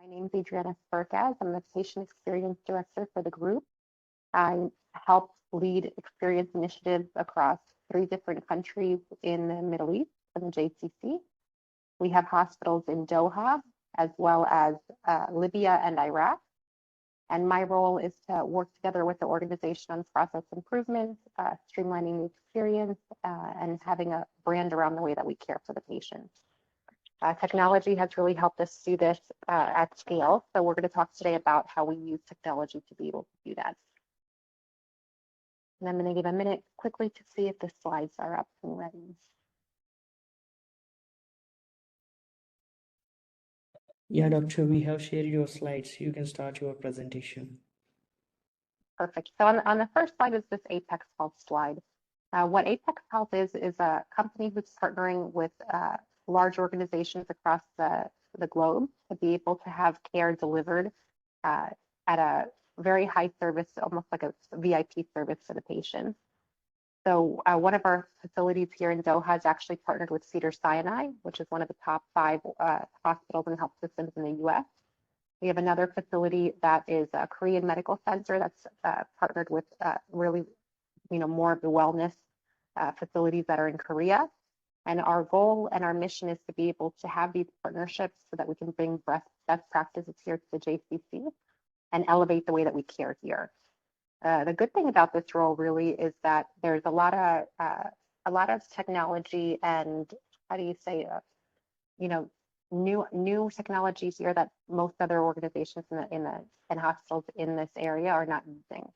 My name is Adrianna Sperkacz. I'm the Patient Experience Director for the group. I help lead experience initiatives across 3 different countries in the Middle East and the JCC. We have hospitals in Doha, as well as Libya and Iraq. And my role is to work together with the organization on process improvements, streamlining the experience, and having a brand around the way that we care for the patients. Technology has really helped us do this at scale. So we're going to talk today about how we use technology to be able to do that. And I'm going to give a minute quickly to see if the slides are up and ready. Yeah, Doctor, we have shared your slides. You can start your presentation. Perfect. So on the first slide is this Apex Health slide. What Apex Health is a company who's partnering with large organizations across the globe to be able to have care delivered at a very high service, almost like a VIP service for the patient. So one of our facilities here in Doha is actually partnered with Cedars-Sinai, which is one of the top 5 hospitals and health systems in the US. We have another facility that is a Korean medical center that's partnered with really, more of the wellness facilities that are in Korea. And our goal and our mission is to be able to have these partnerships so that we can bring best practices here to the JCC and elevate the way that we care here. The good thing about this role really is that there's a lot of technology and how do you say, new technologies here that most other organizations in hospitals in this area are not using.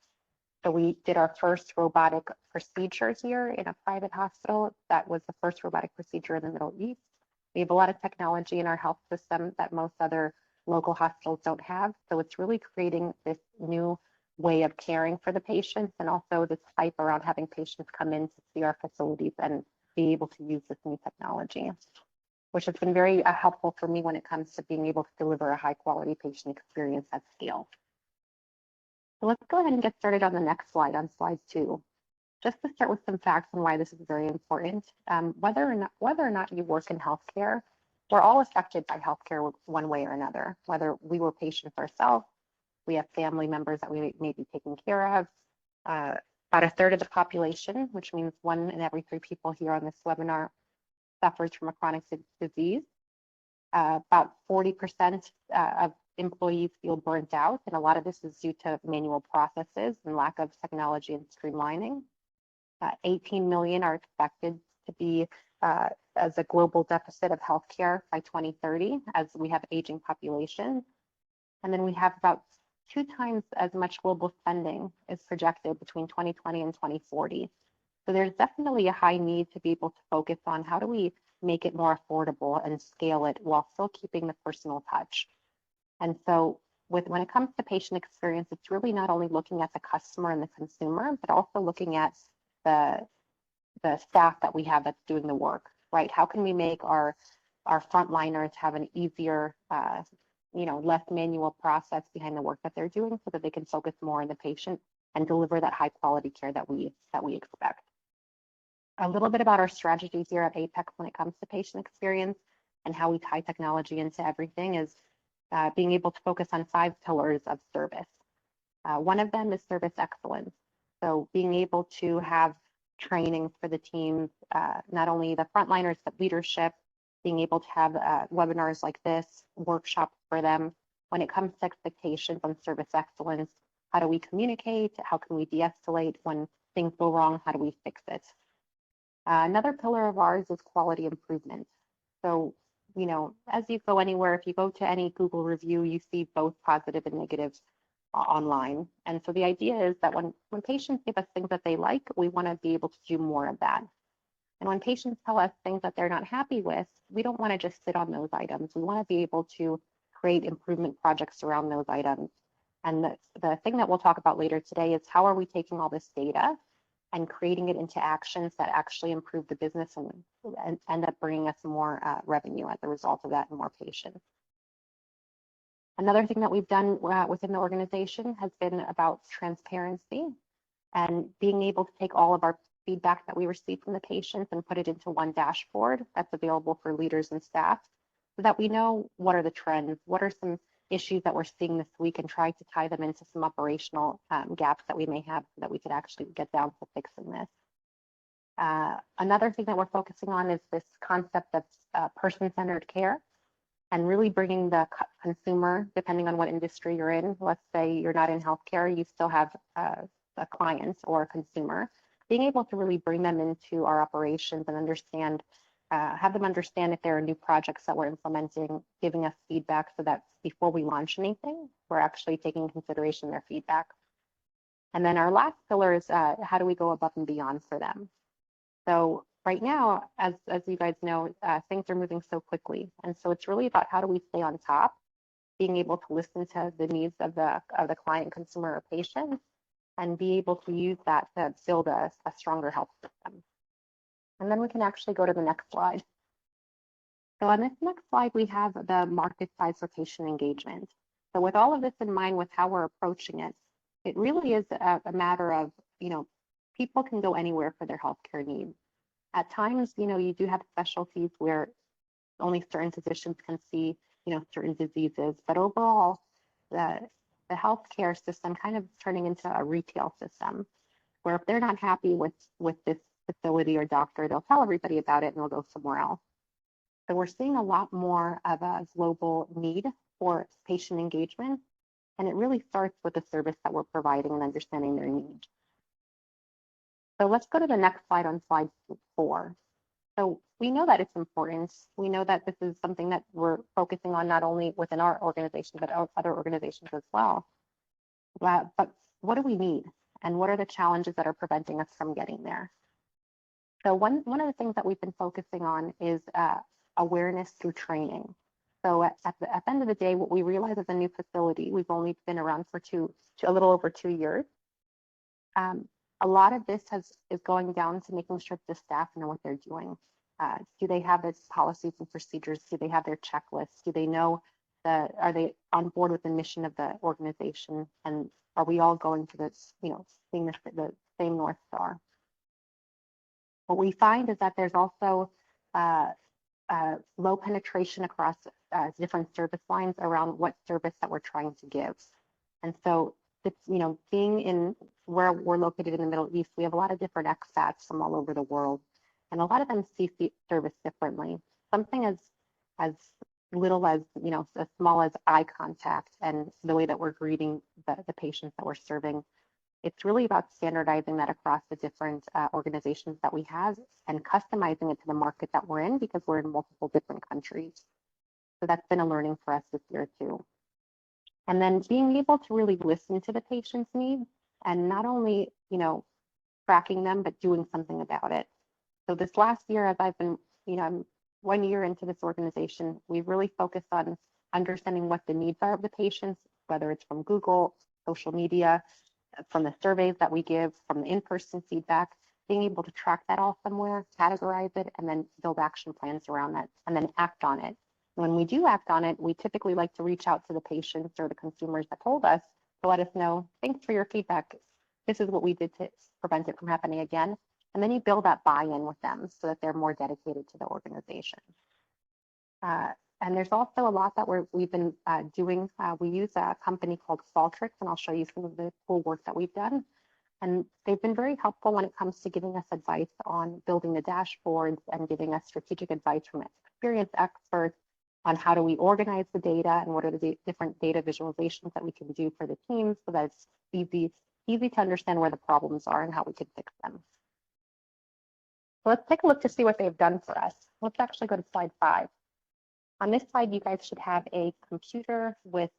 So we did our first robotic procedure here in a private hospital. That was the first robotic procedure in the Middle East. We have a lot of technology in our health system that most other local hospitals don't have. So it's really creating this new way of caring for the patients, and also this hype around having patients come in to see our facilities and be able to use this new technology, which has been very helpful for me when it comes to being able to deliver a high quality patient experience at scale. So let's go ahead and get started on the next slide, on slide 2. Just to start with some facts on why this is very important. Whether or not you work in healthcare, we're all affected by healthcare one way or another. Whether we were patients ourselves, we have family members that we may be taking care of. About 1/3 of the population, which means 1 in every 3 people here on this webinar, suffers from a chronic disease. About 40% of employees feel burnt out, and a lot of this is due to manual processes and lack of technology and streamlining. 18 million are expected to be as a global deficit of healthcare by 2030, as we have aging population. And then we have about 2 times as much global spending is projected between 2020 and 2040. So there's definitely a high need to be able to focus on how do we make it more affordable and scale it while still keeping the personal touch. And so when it comes to patient experience, it's really not only looking at the customer and the consumer, but also looking at the staff that we have that's doing the work, right? How can we make our frontliners have an easier, less manual process behind the work that they're doing so that they can focus more on the patient and deliver that high quality care that we expect. A little bit about our strategy here at Apex when it comes to patient experience and how we tie technology into everything is being able to focus on 5 pillars of service. One of them is service excellence. So being able to have training for the teams, not only the frontliners, but leadership, being able to have webinars like this, workshops for them. When it comes to expectations on service excellence, how do we communicate? How can we de-escalate when things go wrong? How do we fix it? Another pillar of ours is quality improvement. So, as you go anywhere, if you go to any Google review, you see both positive and negative online. And so the idea is that when patients give us things that they like, we want to be able to do more of that. And when patients tell us things that they're not happy with, we don't want to just sit on those items. We want to be able to create improvement projects around those items. And the thing that we'll talk about later today is how are we taking all this data and creating it into actions that actually improve the business and end up bringing us more revenue as a result of that and more patients. Another thing that we've done within the organization has been about transparency and being able to take all of our feedback that we receive from the patients and put it into one dashboard that's available for leaders and staff so that we know what are the trends, what are some issues that we're seeing this week and try to tie them into some operational gaps that we may have so that we could actually get down to fixing this. Another thing that we're focusing on is this concept of person-centered care and really bringing the consumer, depending on what industry you're in. Let's say you're not in healthcare, you still have a client or a consumer, being able to really bring them into our operations and understand, have them understand if there are new projects that we're implementing, giving us feedback so that before we launch anything, we're actually taking into consideration their feedback. And then our last pillar is how do we go above and beyond for them? So right now, as you guys know, things are moving so quickly. And so it's really about how do we stay on top, being able to listen to the needs of the client, consumer, or patient, and be able to use that to build a stronger health system. And then we can actually go to the next slide. So on this next slide, we have the market size for patient engagement. So with all of this in mind, with how we're approaching it, it really is a matter of, people can go anywhere for their healthcare needs. At times, you do have specialties where only certain physicians can see, certain diseases, but overall, the healthcare system kind of turning into a retail system, where if they're not happy with this facility or doctor, they'll tell everybody about it and they'll go somewhere else. So we're seeing a lot more of a global need for patient engagement, and it really starts with the service that we're providing and understanding their needs. So let's go to the next slide on slide 4. So we know that it's important. We know that this is something that we're focusing on not only within our organization, but other organizations as well. But what do we need? And what are the challenges that are preventing us from getting there? So one of the things that we've been focusing on is awareness through training. So at the end of the day, what we realize as a new facility, we've only been around for a little over 2 years. A lot of this is going down to making sure the staff know what they're doing. Do they have its policies and procedures? Do they have their checklists? Do they know are they on board with the mission of the organization? And are we all going to this, seeing the same North Star? What we find is that there's also low penetration across different service lines around what service that we're trying to give. And so it's, being in where we're located in the Middle East, we have a lot of different expats from all over the world, and a lot of them see service differently. Something as little as, as small as eye contact and the way that we're greeting the patients that we're serving. It's really about standardizing that across the different organizations that we have and customizing it to the market that we're in, because we're in multiple different countries. So that's been a learning for us this year too. And then being able to really listen to the patient's needs and not only, tracking them, but doing something about it. So this last year, as I've been, I'm 1 year into this organization, we've really focused on understanding what the needs are of the patients, whether it's from Google, social media, from the surveys that we give, from the in-person feedback, being able to track that all somewhere, categorize it, and then build action plans around that, and then act on it. When we do act on it, we typically like to reach out to the patients or the consumers that told us to let us know, thanks for your feedback. This is what we did to prevent it from happening again. And then you build that buy-in with them so that they're more dedicated to the organization. And there's also a lot that we've been doing. We use a company called Qualtrics, and I'll show you some of the cool work that we've done. And they've been very helpful when it comes to giving us advice on building the dashboards and giving us strategic advice from experienced experts on how do we organize the data and what are the different data visualizations that we can do for the teams so that it's easy to understand where the problems are and how we can fix them. So let's take a look to see what they've done for us. Let's actually go to slide 5. On this slide, you guys should have a computer with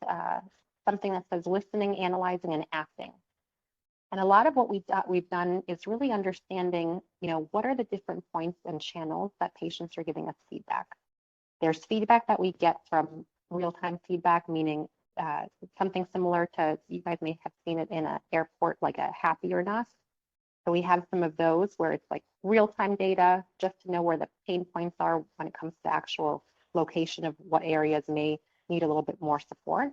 something that says listening, analyzing, and acting. And a lot of what we've done is really understanding, what are the different points and channels that patients are giving us feedback. There's feedback that we get from real-time feedback, meaning something similar to, you guys may have seen it in an airport, like a happy or not. So we have some of those where it's like real-time data, just to know where the pain points are when it comes to actual location of what areas may need a little bit more support.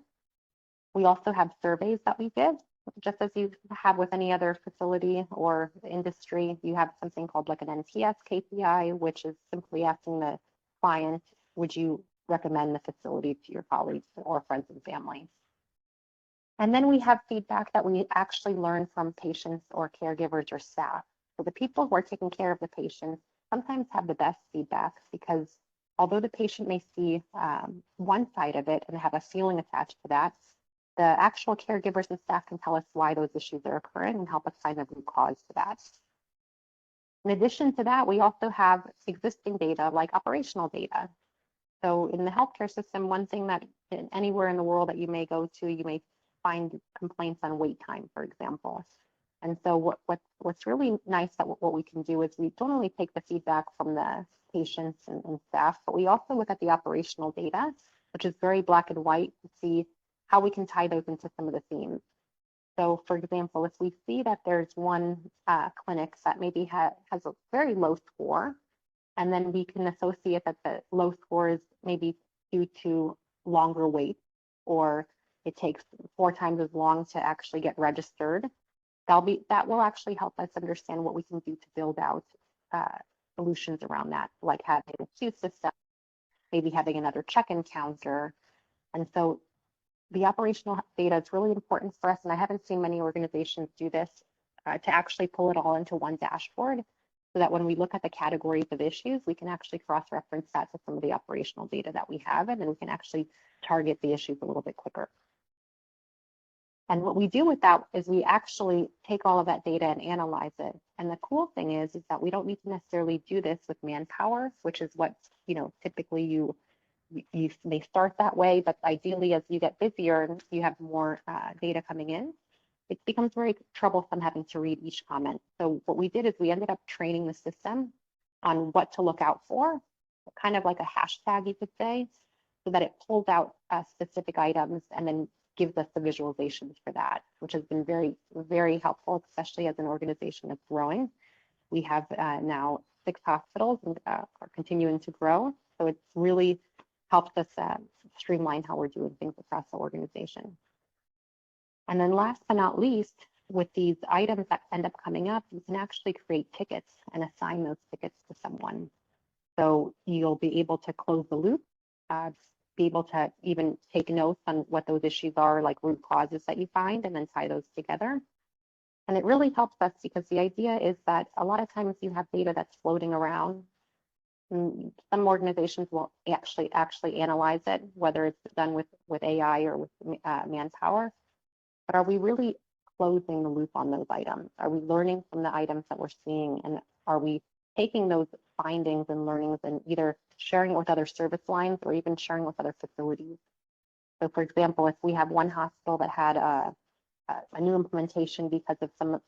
We also have surveys that we give, just as you have with any other facility or industry. You have something called like an NPS KPI, which is simply asking the client, would you recommend the facility to your colleagues or friends and family. And then we have feedback that we actually learn from patients or caregivers or staff. So the people who are taking care of the patients sometimes have the best feedback, because although the patient may see one side of it and have a feeling attached to that, the actual caregivers and staff can tell us why those issues are occurring and help us find the root cause to that. In addition to that, we also have existing data like operational data. So in the healthcare system, one thing that anywhere in the world that you may go to, you may find complaints on wait time, for example. And so what's really nice that what we can do is we don't only take the feedback from the patients and staff, but we also look at the operational data, which is very black and white, to see how we can tie those into some of the themes. So for example, if we see that there's one clinic that maybe has a very low score, and then we can associate that the low score is maybe due to longer wait, or it takes 4 times as long to actually get registered, that will actually help us understand what we can do to build out solutions around that, like having a queue system, maybe having another check-in counter. And so the operational data is really important for us, and I haven't seen many organizations do this, to actually pull it all into one dashboard, so that when we look at the categories of issues, we can actually cross-reference that to some of the operational data that we have, and then we can actually target the issues a little bit quicker. And what we do with that is we actually take all of that data and analyze it. And the cool thing is that we don't need to necessarily do this with manpower, which is what, typically you may start that way, but ideally as you get busier and you have more data coming in, it becomes very troublesome having to read each comment. So what we did is we ended up training the system on what to look out for, kind of like a hashtag, you could say, so that it pulls out specific items and then gives us the visualizations for that, which has been very, very helpful, especially as an organization that's growing. We have now 6 hospitals and are continuing to grow. So it's really helped us streamline how we're doing things across the organization. And then last but not least, with these items that end up coming up, you can actually create tickets and assign those tickets to someone. So you'll be able to close the loop, be able to even take notes on what those issues are, like root causes that you find, and then tie those together. And it really helps us, because the idea is that a lot of times you have data that's floating around. Some organizations will actually analyze it, whether it's done with AI or with manpower. But are we really closing the loop on those items? Are we learning from the items that we're seeing? And are we taking those findings and learnings and either sharing it with other service lines or even sharing with other facilities? So for example, if we have one hospital that had a new implementation because of some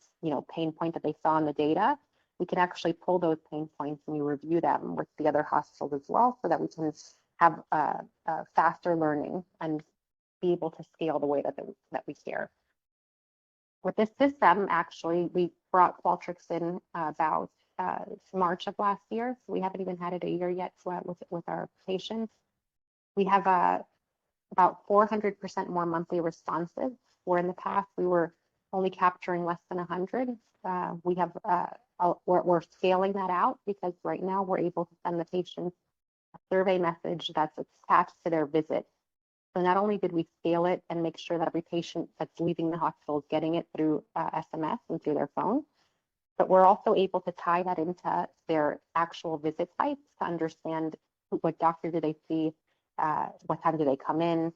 pain point that they saw in the data, we can actually pull those pain points and we review them with the other hospitals as well, so that we can have faster learning and be able to scale the way that we care. With this system, actually, we brought Qualtrics in about March of last year. So we haven't even had it a year yet with our patients. We have about 400% more monthly responses, where in the past we were only capturing less than 100. We're scaling that out, because right now we're able to send the patients a survey message that's attached to their visit. So not only did we scale it and make sure that every patient that's leaving the hospital is getting it through SMS and through their phone, but we're also able to tie that into their actual visit sites to understand what doctor do they see, what time do they come in,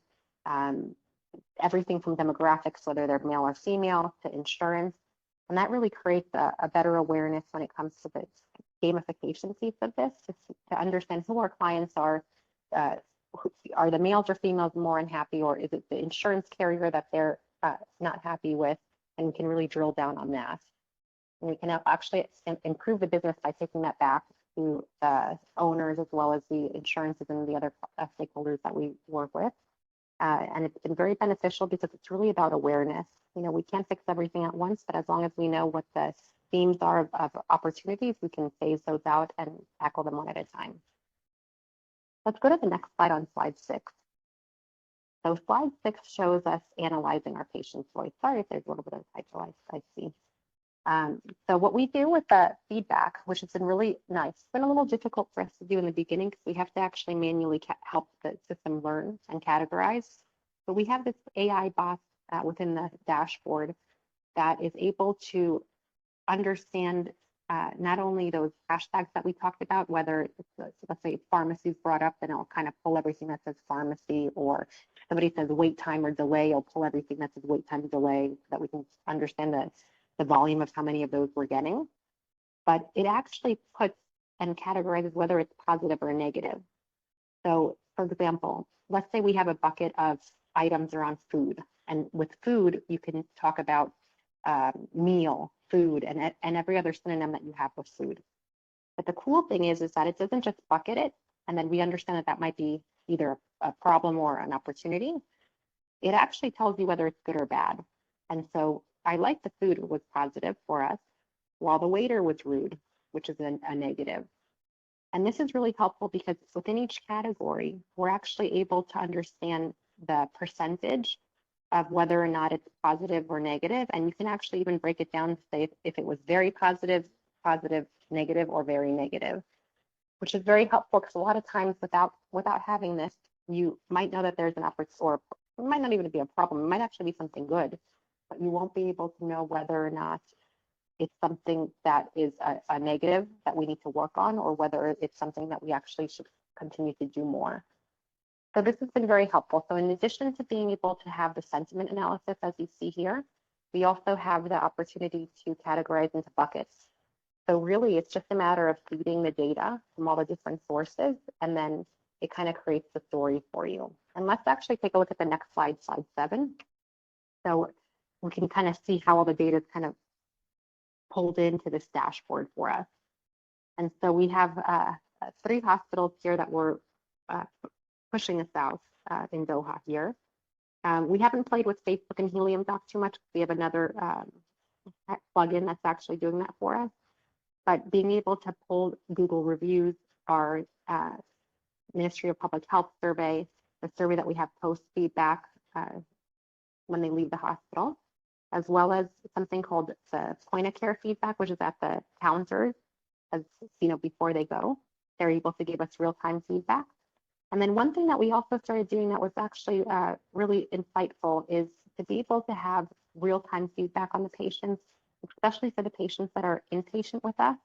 everything from demographics, whether they're male or female, to insurance. And that really creates a better awareness when it comes to the gamification piece of this, to understand who our clients are. Are the males or females more unhappy, or is it the insurance carrier that they're not happy with? And we can really drill down on that. And we can actually improve the business by taking that back to the owners, as well as the insurances and the other stakeholders that we work with. And it's been very beneficial, because it's really about awareness. We can't fix everything at once, but as long as we know what the themes are of opportunities, we can phase those out and tackle them one at a time. Let's go to the next slide, on slide 6. So slide 6 shows us analyzing our patient's voice. Sorry if there's a little bit of typo, I see. So what we do with the feedback, which has been really nice, it's been a little difficult for us to do in the beginning because we have to actually manually help the system learn and categorize. But we have this AI bot within the dashboard that is able to understand not only those hashtags that we talked about, whether it's, let's say pharmacy is brought up, then it'll kind of pull everything that says pharmacy, or somebody says wait time or delay, it'll pull everything that says wait time delay, so that we can understand the volume of how many of those we're getting. But it actually puts and categorizes whether it's positive or negative. So for example, let's say we have a bucket of items around food, and with food, you can talk about meal, food, and every other synonym that you have with food. But the cool thing is that it doesn't just bucket it, and then we understand that that might be either a problem or an opportunity. It actually tells you whether it's good or bad. And so I like the food was positive for us, while the waiter was rude, which is a negative. And this is really helpful because within each category, we're actually able to understand the percentage of whether or not it's positive or negative. And you can actually even break it down to say if it was very positive, positive, negative, or very negative, which is very helpful because a lot of times without having this, you might know that there's an opportunity, or it might not even be a problem. It might actually be something good, but you won't be able to know whether or not it's something that is a negative that we need to work on, or whether it's something that we actually should continue to do more. So this has been very helpful. So in addition to being able to have the sentiment analysis, as you see here, we also have the opportunity to categorize into buckets. So really, it's just a matter of feeding the data from all the different sources, and then it kind of creates the story for you. And let's actually take a look at the next slide, slide 7. So we can kind of see how all the data is kind of pulled into this dashboard for us. And so we have 3 hospitals here that were pushing us out in Doha here. We haven't played with Facebook and Helium Doc too much. We have another plugin that's actually doing that for us. But being able to pull Google reviews, our Ministry of Public Health survey, the survey that we have post feedback when they leave the hospital, as well as something called the point of care feedback, which is at the counters, as you know, before they go, they're able to give us real-time feedback. And then one thing that we also started doing that was actually really insightful is to be able to have real-time feedback on the patients, especially for the patients that are inpatient with us.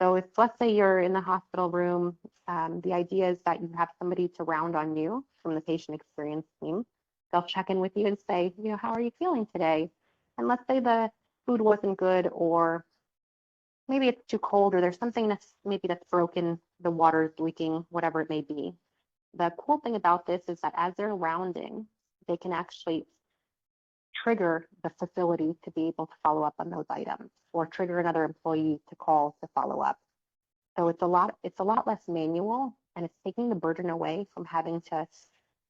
So if, let's say you're in the hospital room, the idea is that you have somebody to round on you from the patient experience team. They'll check in with you and say, you know, how are you feeling today? And let's say the food wasn't good, or maybe it's too cold, or there's something that's broken, the water's leaking, whatever it may be. The cool thing about this is that as they're rounding, they can actually trigger the facility to be able to follow up on those items, or trigger another employee to call to follow up. So it's a lot less manual, and it's taking the burden away from having to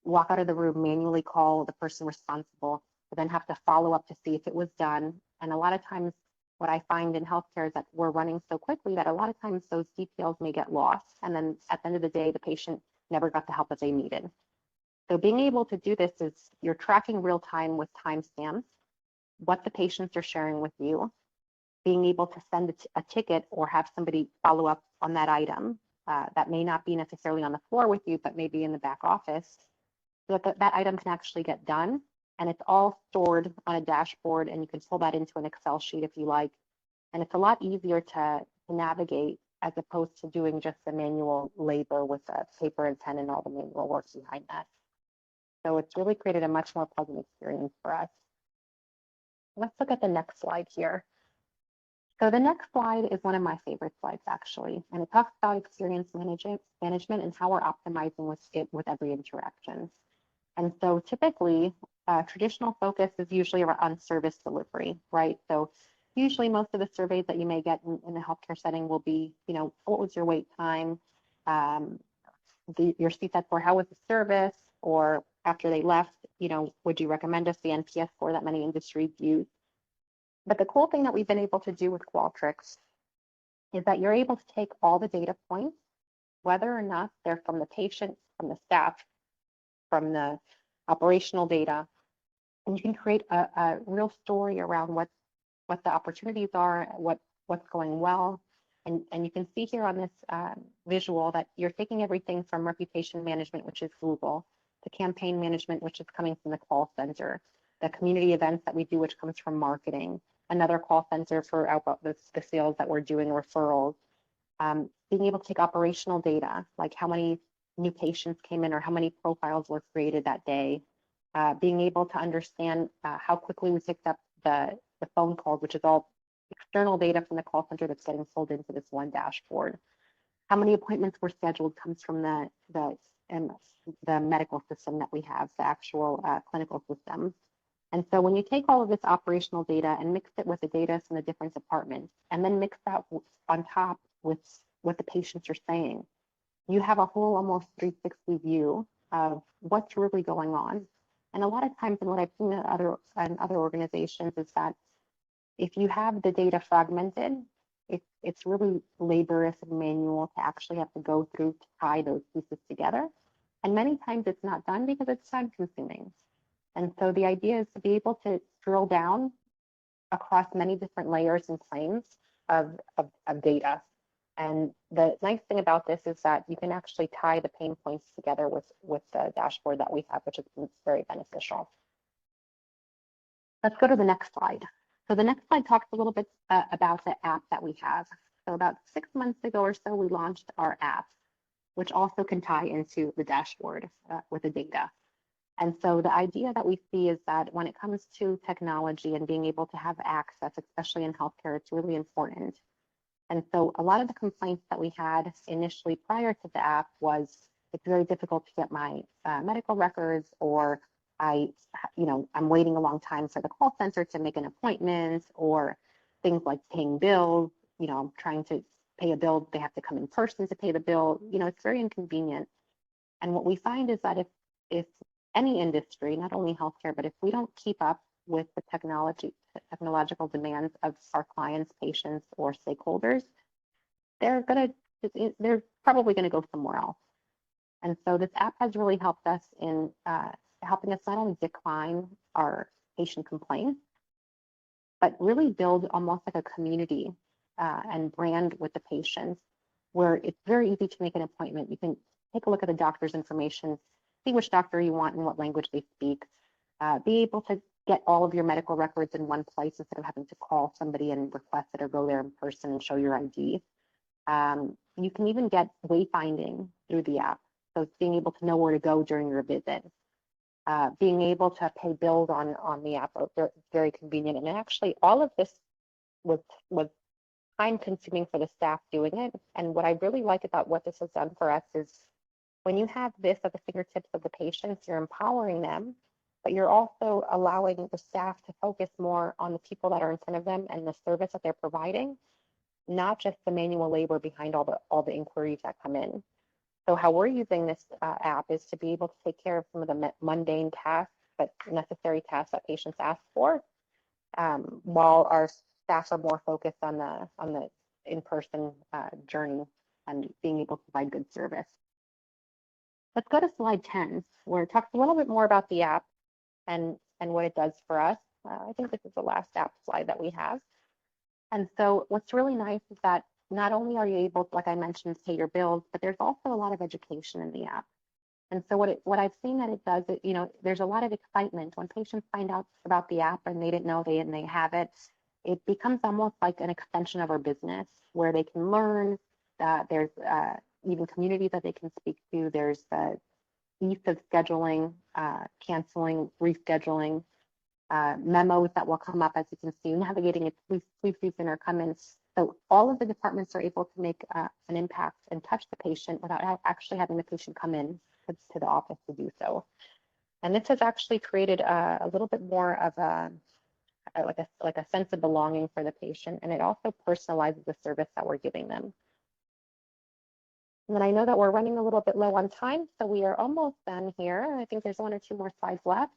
walk out of the room, manually call the person responsible, but then have to follow up to see if it was done. And a lot of times what I find in healthcare is that we're running so quickly that a lot of times those details may get lost. And then at the end of the day, the patient never got the help that they needed. So being able to do this is you're tracking real time with timestamps, what the patients are sharing with you, being able to send a ticket or have somebody follow up on that item that may not be necessarily on the floor with you, but maybe in the back office, so that that item can actually get done. And it's all stored on a dashboard, and you can pull that into an Excel sheet if you like. And it's a lot easier to navigate as opposed to doing just the manual labor with the paper and pen and all the manual work behind that. So it's really created a much more pleasant experience for us. Let's look at the next slide here. So the next slide is one of my favorite slides, actually, and it talks about experience management and how we're optimizing with every interaction. And so typically, traditional focus is usually on service delivery, right? So usually most of the surveys that you may get in the healthcare setting will be, you know, what was your wait time? Your CSAT score, how was the service? Or after they left, you know, would you recommend us the NPS score that many industries use? But the cool thing that we've been able to do with Qualtrics is that you're able to take all the data points, whether or not they're from the patient, from the staff, from the operational data, and you can create a real story around what what the opportunities are, what's going well. And you can see here on this visual that you're taking everything from reputation management, which is Google, to campaign management, which is coming from the call center, the community events that we do, which comes from marketing, another call center for outbound, the sales that we're doing, referrals, being able to take operational data, like how many new patients came in or how many profiles were created that day, being able to understand how quickly we picked up the phone calls, which is all external data from the call center that's getting pulled into this one dashboard. How many appointments were scheduled comes from the medical system that we have, the actual clinical system. And so when you take all of this operational data and mix it with the data from the different departments, and then mix that on top with what the patients are saying, you have a whole almost 360 view of what's really going on. And a lot of times, and what I've seen in other organizations is that if you have the data fragmented, it's really laborious and manual to actually have to go through to tie those pieces together. And many times it's not done because it's time consuming. And so the idea is to be able to drill down across many different layers and planes of data. And the nice thing about this is that you can actually tie the pain points together with the dashboard that we have, which is very beneficial. Let's go to the next slide. So the next slide talks a little bit about the app that we have. So about 6 months ago or so, we launched our app, which also can tie into the dashboard with the data. And so the idea that we see is that when it comes to technology and being able to have access, especially in healthcare, it's really important. And so a lot of the complaints that we had initially prior to the app was it's very difficult to get my medical records, or I'm waiting a long time for the call center to make an appointment, or things like paying bills, I'm trying to pay a bill, they have to come in person to pay the bill. It's very inconvenient. And what we find is that if any industry, not only healthcare, but if we don't keep up with the technological demands of our clients, patients, or stakeholders, they're probably gonna go somewhere else. And so this app has really helped us in helping us not only decline our patient complaints, but really build almost like a community and brand with the patients, where it's very easy to make an appointment. You can take a look at the doctor's information, see which doctor you want and what language they speak, be able to get all of your medical records in one place instead of having to call somebody and request it or go there in person and show your ID. You can even get wayfinding through the app. So it's being able to know where to go during your visit. Being able to pay bills on the app are very convenient. And actually all of this was time consuming for the staff doing it. And what I really like about what this has done for us is when you have this at the fingertips of the patients, you're empowering them, but you're also allowing the staff to focus more on the people that are in front of them and the service that they're providing, not just the manual labor behind all the inquiries that come in. So how we're using this app is to be able to take care of some of the mundane tasks, but necessary tasks that patients ask for, while our staff are more focused on the in-person journey and being able to provide good service. Let's go to slide 10, where it talks a little bit more about the app and what it does for us. I think this is the last app slide that we have. And so what's really nice is that not only are you able to, like I mentioned, pay your bills, but there's also a lot of education in the app. And so what I've seen that it does, there's a lot of excitement when patients find out about the app and they didn't know they have it. It becomes almost like an extension of our business where they can learn. There's even communities that they can speak to. There's the ease of scheduling, canceling, rescheduling, memos that will come up as you can see, navigating it, please season or come in. So all of the departments are able to make an impact and touch the patient without actually having the patient come in to the office to do so. And this has actually created a little bit more of like a sense of belonging for the patient, and it also personalizes the service that we're giving them. And then I know that we're running a little bit low on time, so we are almost done here. I think there's 1 or 2 more slides left.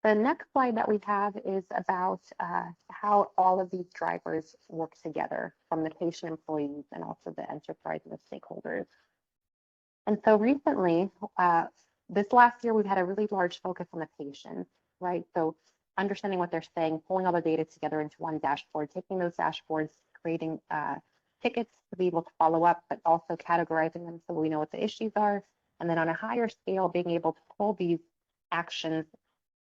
The next slide that we have is about how all of these drivers work together, from the patient, employees, and also the enterprise and the stakeholders. And so recently, this last year, we've had a really large focus on the patients, right? So understanding what they're saying, pulling all the data together into one dashboard, taking those dashboards, creating tickets to be able to follow up, but also categorizing them so we know what the issues are. And then on a higher scale, being able to pull these actions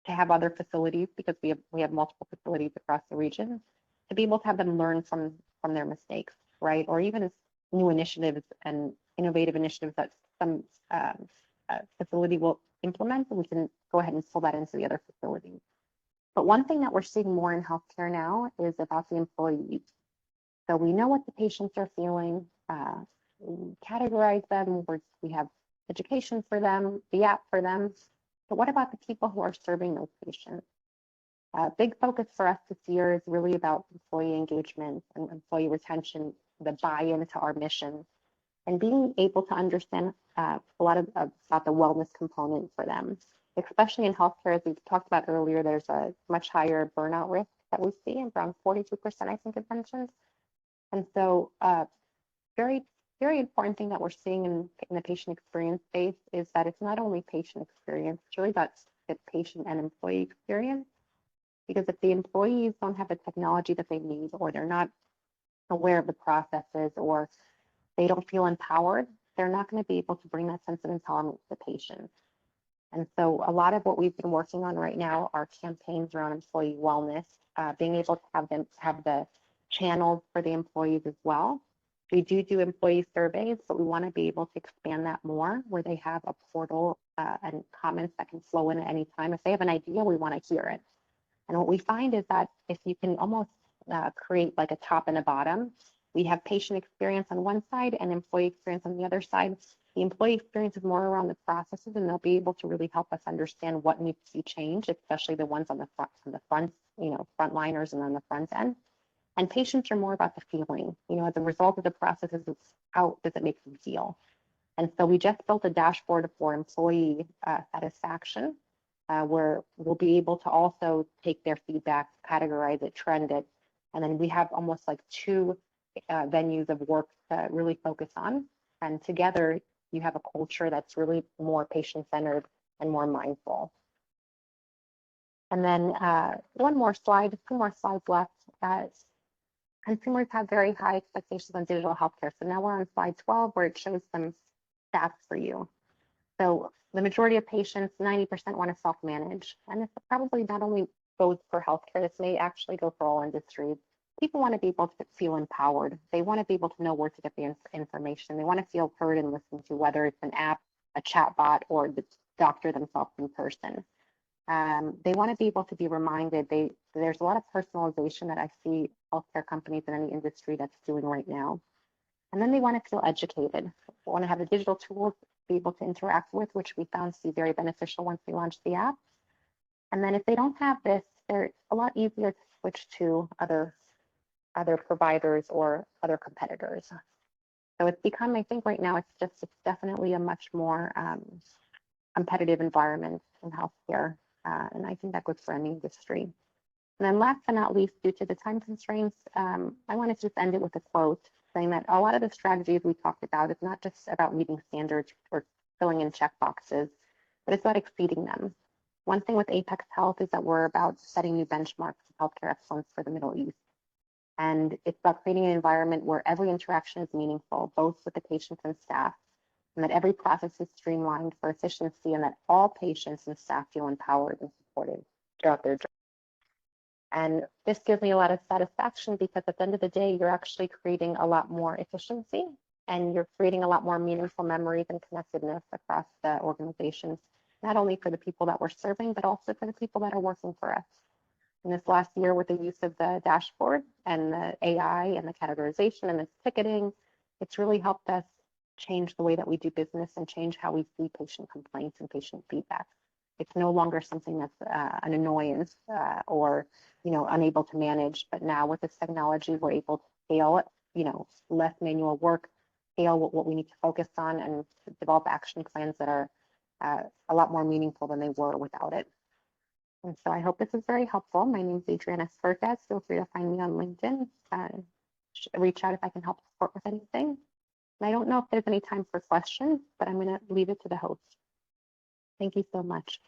to have other facilities, because we have multiple facilities across the region, to be able to have them learn from their mistakes, right? Or even new initiatives and innovative initiatives that some facility will implement, and we can go ahead and pull that into the other facilities. But one thing that we're seeing more in healthcare now is about the employees. So we know what the patients are feeling, we categorize them, we have education for them, the app for them. But what about the people who are serving those patients? A big focus for us this year is really about employee engagement and employee retention, the buy-in to our mission, and being able to understand a lot about the wellness component for them. Especially in healthcare, as we talked about earlier, there's a much higher burnout risk that we see, around 42%, I think it mentions. And so very, very important thing that we're seeing in the patient experience space is that it's not only patient experience, it's really about the patient and employee experience. Because if the employees don't have the technology that they need, or they're not aware of the processes, or they don't feel empowered, they're not going to be able to bring that sense of empowerment to the patient. And so a lot of what we've been working on right now are campaigns around employee wellness, being able to have them have the channels for the employees as well. We do employee surveys, but we want to be able to expand that more, where they have a portal and comments that can flow in at any time. If they have an idea, we want to hear it. And what we find is that if you can almost create like a top and a bottom, we have patient experience on one side and employee experience on the other side. The employee experience is more around the processes, and they'll be able to really help us understand what needs to be changed, especially the ones on the front, frontliners and on the front end. And patients are more about the feeling, as a result of the processes, it's how does it make them feel? And so we just built a dashboard for employee satisfaction, where we'll be able to also take their feedback, categorize it, trend it. And then we have almost like two venues of work to really focus on. And together, you have a culture that's really more patient-centered and more mindful. And then two more slides left. Consumers have very high expectations on digital healthcare. So now we're on slide 12, where it shows some stats for you. So the majority of patients, 90%, want to self-manage. And this probably not only goes for healthcare, this may actually go for all industries. People want to be able to feel empowered. They want to be able to know where to get the information. They want to feel heard and listened to, whether it's an app, a chat bot, or the doctor themselves in person. They want to be able to be reminded. There's a lot of personalization that I see healthcare companies in any industry that's doing right now. And then they want to feel educated. They want to have the digital tools to be able to interact with, which we found to be very beneficial once we launched the app. And then if they don't have this, they're a lot easier to switch to other providers or other competitors. So it's become, I think right now, it's definitely a much more competitive environment in healthcare. And I think that goes for any industry. And then last but not least, due to the time constraints, I wanted to just end it with a quote saying that a lot of the strategies we talked about is not just about meeting standards or filling in check boxes, but it's about exceeding them. One thing with Apex Health is that we're about setting new benchmarks of healthcare excellence for the Middle East. And it's about creating an environment where every interaction is meaningful, both with the patients and staff, and that every process is streamlined for efficiency, and that all patients and staff feel empowered and supported throughout their journey. And this gives me a lot of satisfaction, because at the end of the day, you're actually creating a lot more efficiency, and you're creating a lot more meaningful memories and connectedness across the organizations, not only for the people that we're serving, but also for the people that are working for us. In this last year, with the use of the dashboard and the AI and the categorization and the ticketing, it's really helped us change the way that we do business and change how we see patient complaints and patient feedback. It's no longer something that's an annoyance or unable to manage. But now with this technology, we're able to scale it, less manual work, scale what we need to focus on, and develop action plans that are a lot more meaningful than they were without it. And so I hope this is very helpful. My name is Adrianna Sperkacz. Feel free to find me on LinkedIn. Reach out if I can help support with anything. And I don't know if there's any time for questions, but I'm going to leave it to the host. Thank you so much.